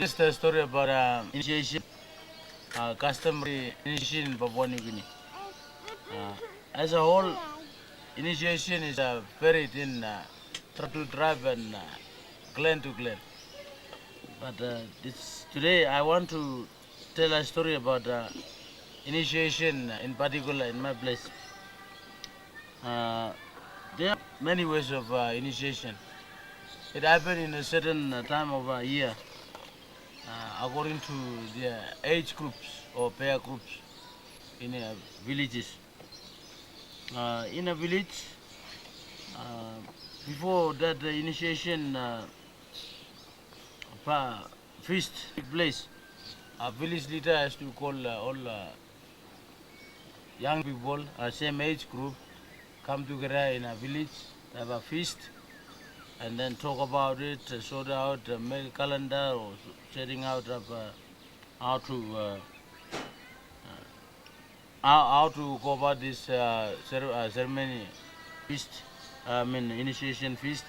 This is the story about initiation, customary initiation in Papua New Guinea. As a whole, initiation is varied in tribe to tribe and clan to clan. But today I want to tell a story about initiation in particular in my place. There are many ways of initiation. It happened in a certain time of a year according to the age groups or pair groups in villages. In a village, uh, before that the initiation feast took place, a village leader has to call all young people, same age group, come together in a village, have a feast, and then talk about it, sort out, make a calendar or setting out of how to how to go about this ceremony feast, initiation feast.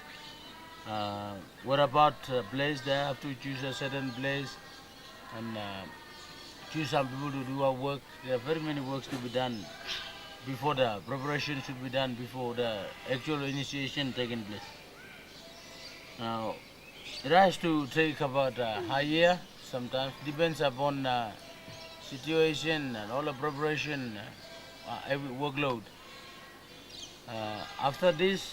What about place? They have to choose a certain place and choose some people to do our work. There are very many works to be done before the preparation should be done before the actual initiation taking place. Now, it has to take about a year sometimes, depends upon situation and all the preparation, every workload. After this,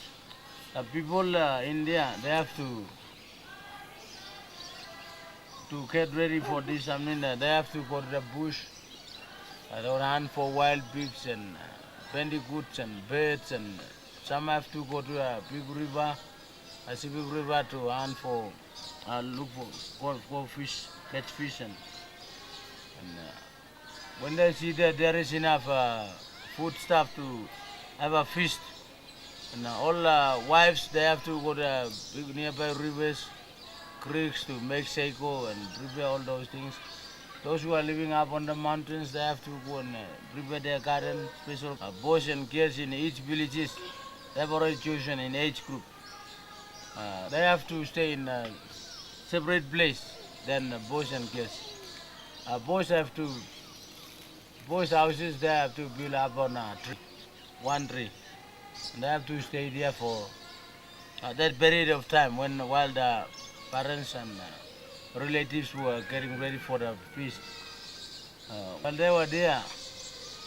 people in there, they have to get ready for this. I mean, they have to go to the bush, they will hunt for wild pigs and bandicoots and birds, and some have to go to a big river, a big river to hunt for, look for fish, catch fish, and when they see that there is enough food stuff to have a feast, and all wives they have to go to big nearby rivers, creeks to make seiko and prepare all those things. Those who are living up on the mountains, they have to go and prepare their garden, special boys and girls in each villages. They have already chosen in age group. They have to stay in a separate place than boys and girls. Boys have to, boys' houses they have to build up on a tree, one tree. And they have to stay there for that period of time while the parents and relatives were getting ready for the feast. When they were there,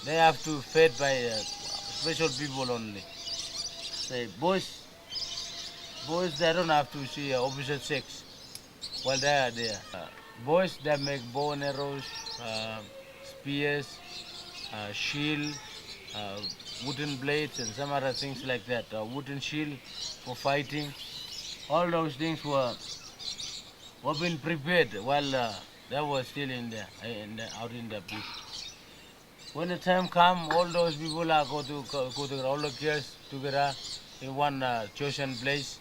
they have to fed by special people only. Say boys they don't have to see opposite sex while they are there. Boys they make bow and arrows, spears, shield, wooden blades, and some other things like that. Wooden shield for fighting. All those things were being prepared while they were still out in the bush. When the time comes, all those people are go to all the girls together in one chosen place,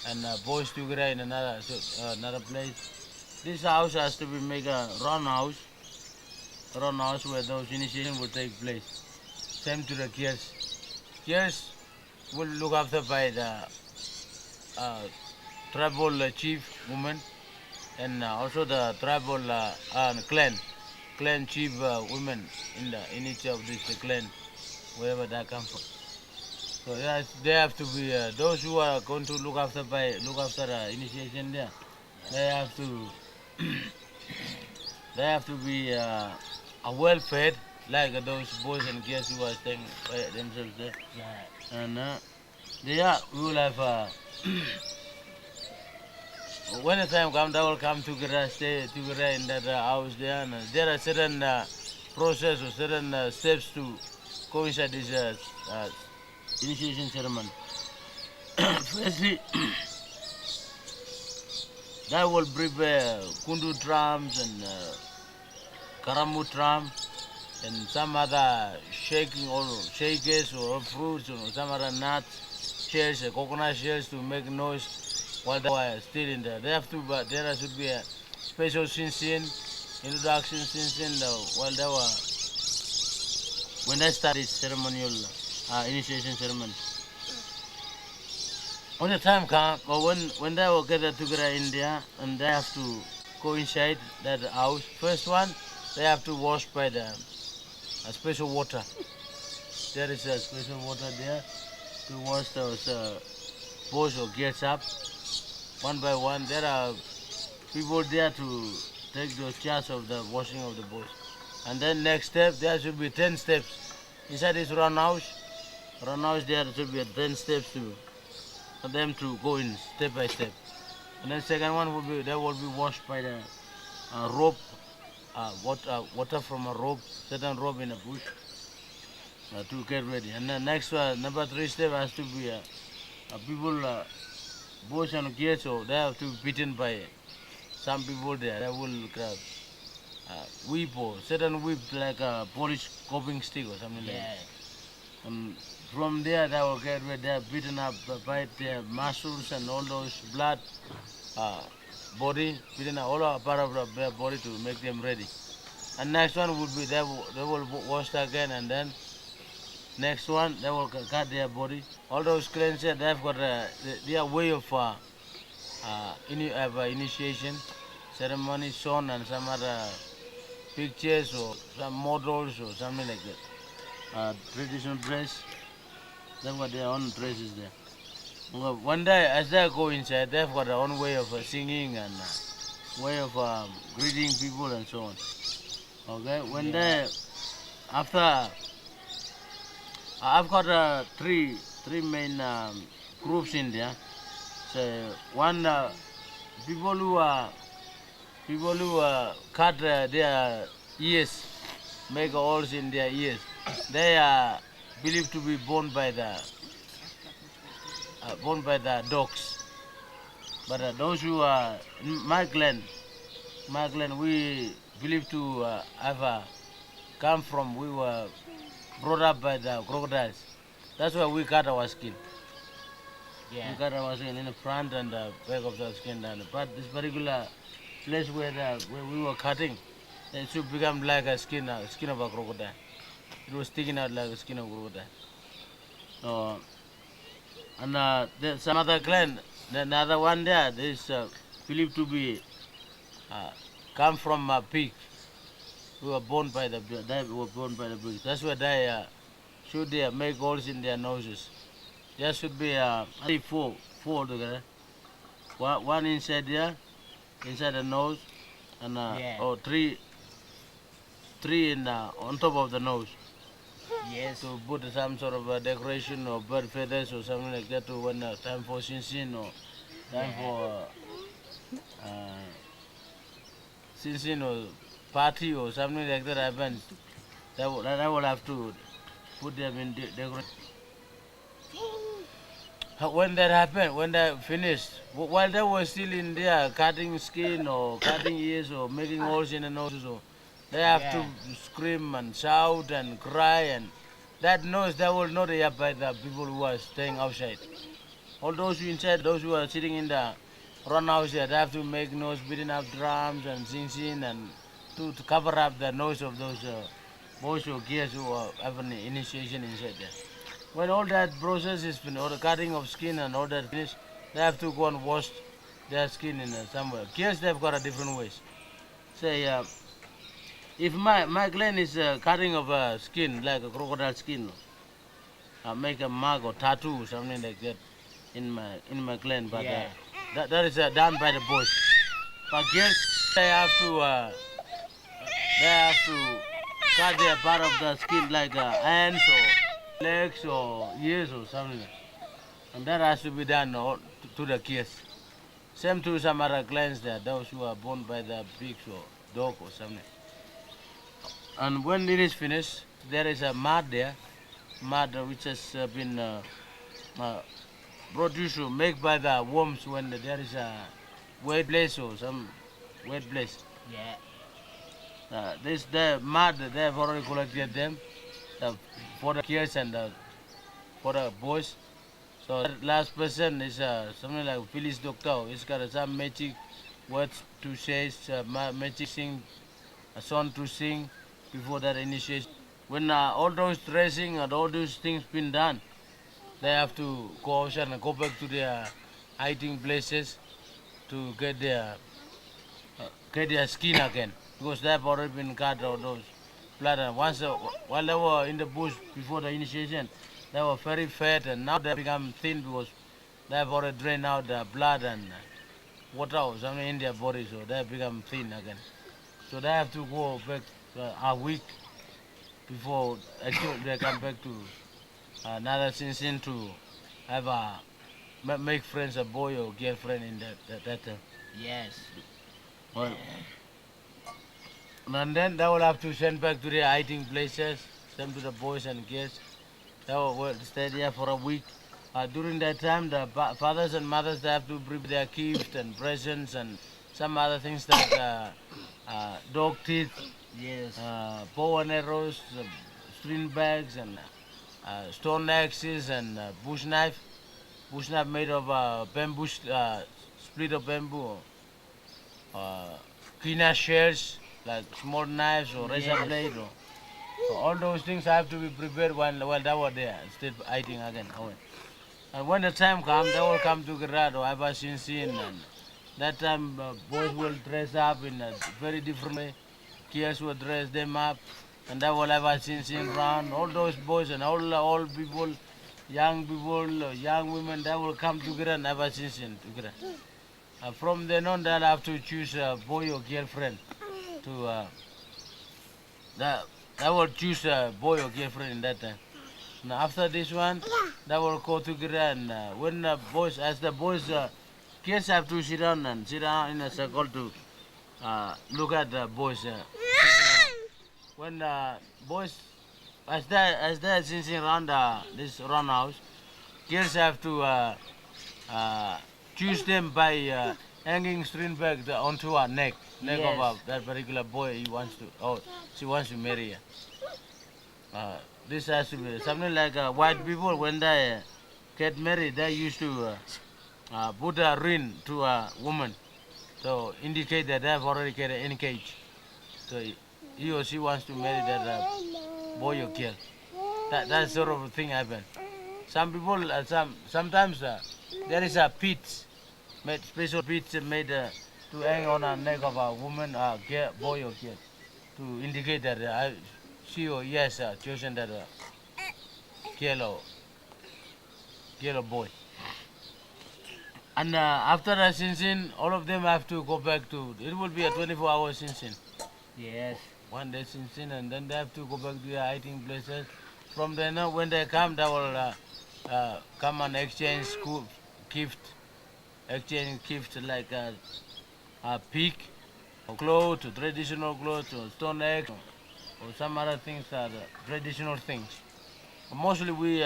and boys together in another place. This house has to be make a round house where those initiation will take place. Same to the girls. Girls will look after by the tribal chief woman, and also the tribal clan chief women in each of these clan, wherever they come from. So they have to be those who are going to look after the initiation there. They have to they have to be well fed like those boys and girls who are staying by themselves there. And we will have when the time comes, they will come together, stay together in that house there. And there are certain process or certain steps to coincide this initiation ceremony. Firstly, they will prepare kundu drums and karamu drum and some other shakers or fruits or some other nuts, shells, coconut shells to make noise while they are still in there. They have to, but there should be a special introduction while they were when they start this ceremonial initiation ceremony. When the time comes, or when they will gather together in there, and they have to go inside that house. First one, they have to wash by the special water. There is a special water there to wash those boys or girls up one by one. There are people there to take the charge of the washing of the boys. And then next step, there should be 10 steps. Inside this run house, there should be 10 steps for them to go in step by step. And then second one will be, they will be washed by the rope, water from a rope, certain rope in a bush to get ready. And then next one, number 3 step has to be people, boys and girls, so they have to be beaten by some people there. They will grab whip or certain whip like a Polish coping stick or something like that. And from there they will get ready. They are beaten up by their muscles and all those blood body, beaten up all part of their body to make them ready. And next one would be they will wash again, and then next one they will cut their body. All those clans they've got their way of initiation ceremony shown and some other pictures or some models or something like that. Traditional dress, they've got their own dresses there. Well, one day as they go inside, they've got their own way of singing and way of greeting people and so on. Okay, when they, after, I've got three main groups in there. So one, people who cut their ears, make holes in their ears. They are believed to be born by the dogs. But those who are in my clan, we believe to have come from. We were brought up by the crocodiles. That's why we cut our skin. We cut our skin in the front and the back of the skin. But this particular place where we were cutting, it should become like a skin of a crocodile. It was sticking out like a skin of a crocodile. And there's some other clan, another one there, is believed to be come from a pig. We were born by the pig. That's why they should make holes in their noses. There should be four together. One inside there, inside the nose, and or three in on top of the nose. Yes. To put some sort of decoration or bird feathers or something like that to when time for Sinsin or time for Sinsin or party or something like that happens. That will have to put them in decoration. When that happened, when they finished, while they were still in there cutting skin or cutting ears or making holes in the noses, or they have to scream and shout and cry, and that noise they will not hear by the people who are staying outside. All those who inside, those who are sitting in the run house here, they have to make noise, beating up drums and sing and to cover up the noise of those boys or girls who are having initiation inside there. When all that process is finished, or the cutting of skin and all that finished, they have to go and wash their skin in somewhere. Girls, they've got a different ways. Say, if my clan is cutting of skin, like a crocodile skin, make a mark or tattoo, something like that, in my clan, but that is done by the boys. But girls, they have to cut their part of the skin, like hands or legs or ears or something, and that has to be done to the kids. Same to some other clans there, those who are born by the pigs or dog or something. And when it is finished, there is a mud there, mud which has been produced or made by the worms when there is a wet place or some wet place. The mud, they have already collected them for the kids and for the boys. So that last person is something like Phyllis Doctor. He's got some magic words to say, magic sing, a song to sing before that initiation. When all those dressing and all those things been done, they have to go outside and go back to their hiding places to get get their skin again because they have already been cut out those blood. And once while they were in the bush before the initiation, they were very fat, and now they become thin because they have already drained out the blood and water or something in their body, so they have become thin again. So they have to go back a week before actually they come back to another Sinsin to have a make friends, a boy or girlfriend in that time. Yes. Well, and then they will have to send back to their hiding places, send to the boys and girls. They will stay there for a week. During that time, the fathers and mothers they have to prepare their gifts and presents and some other things like dog teeth, Yes. bow and arrows, string bags, and stone axes and bush knife. Bush knife made of bamboo, split of bamboo, kina shells like small knives or razor Yes. blade. Or, so all those things have to be prepared while they were there, instead of eating again. And when the time comes, they will come to Gerardo, I've seen, and that time boys will dress up in a very different way. Girls will dress them up, and they will have a seen round. All those boys and all old people, young people, young women, they will come together and have a seen together. From then on, they'll have to choose a boy or girlfriend. They will choose a boy or girlfriend in that time. Now after this one, they will go together and when the boys, as the boys, kids have to sit down in a circle to look at the boys. When boys, as they are sitting around this round house, kids have to choose them by hanging string bag onto her neck of Yes. that particular boy he wants to, she wants to marry. This has to be something like white people when they get married, they used to put a ring to a woman to indicate that they have already get engaged. So he or she wants to marry that boy or girl. That sort of thing happen. Some people, sometimes there is a pit, made special pit made to hang on a neck of a woman, girl, boy or girl, to indicate that she or he has chosen that girl or boy. And after a sin, all of them have to go back to. It will be a 24-hour sin. Yes. One day sin, and then they have to go back to their hiding places. From there, now, when they come, they will come and gift, exchange gifts like a pig, or clothes, or traditional clothes, or stone eggs, or some other things are traditional things. Mostly we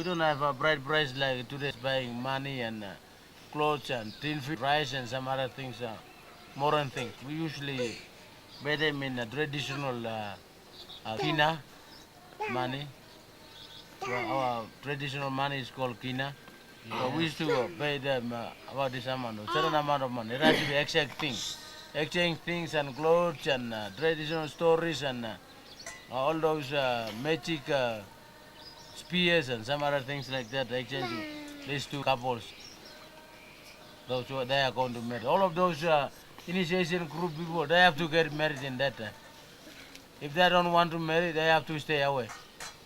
don't have a bright price like today buying money and clothes and tin fish, rice and some other things, modern things. We usually buy them in a traditional kina money. So our traditional money is called kina. So we used to pay them about this amount, a certain amount of money. It has to be exact things. Exchange things and clothes and traditional stories and all those magic spears and some other things like that. Exchanging these two couples. Those who they are going to marry. All of those initiation group people, they have to get married in that time. If they don't want to marry, they have to stay away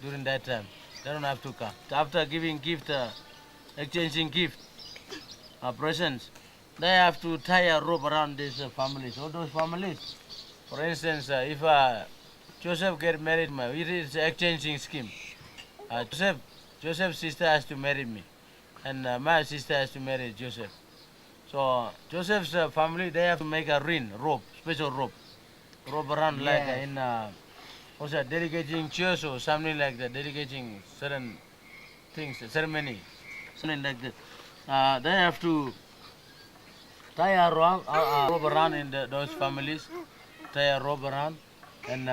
during that time. They don't have to come. After giving gift, exchanging gift, presents, they have to tie a rope around these families. All those families. For instance, if Joseph get married, it is exchanging scheme. Joseph's sister has to marry me, and my sister has to marry Joseph. So Joseph's family, they have to make a rope, special rope around like Yes. in what's that, dedicating church or something like that, dedicating certain things, ceremony, something like that. They have to tie a rope around in those families, tie a rope around, and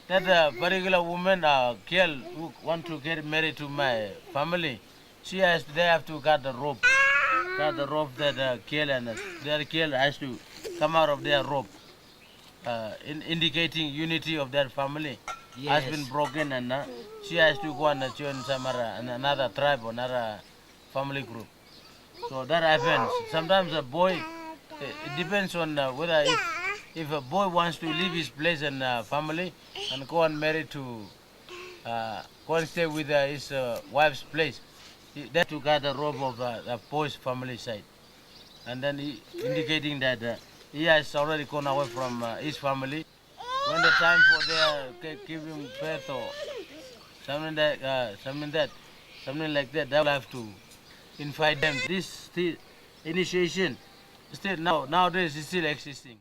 that particular woman, girl who want to get married to my family, they have to cut the rope that girl and the other girl has to come out of their rope, indicating unity of their family has been Yes. broken, and she has to go and join some another tribe or another family group. So that happens. Sometimes a boy It depends on whether if a boy wants to leave his place and family and go and marry to go and stay with his wife's place, they have to get the robe of the boy's family side, and then indicating that he has already gone away from his family. When the time for their giving birth or something like that, they will have to invite them. This initiation still nowadays is still existing.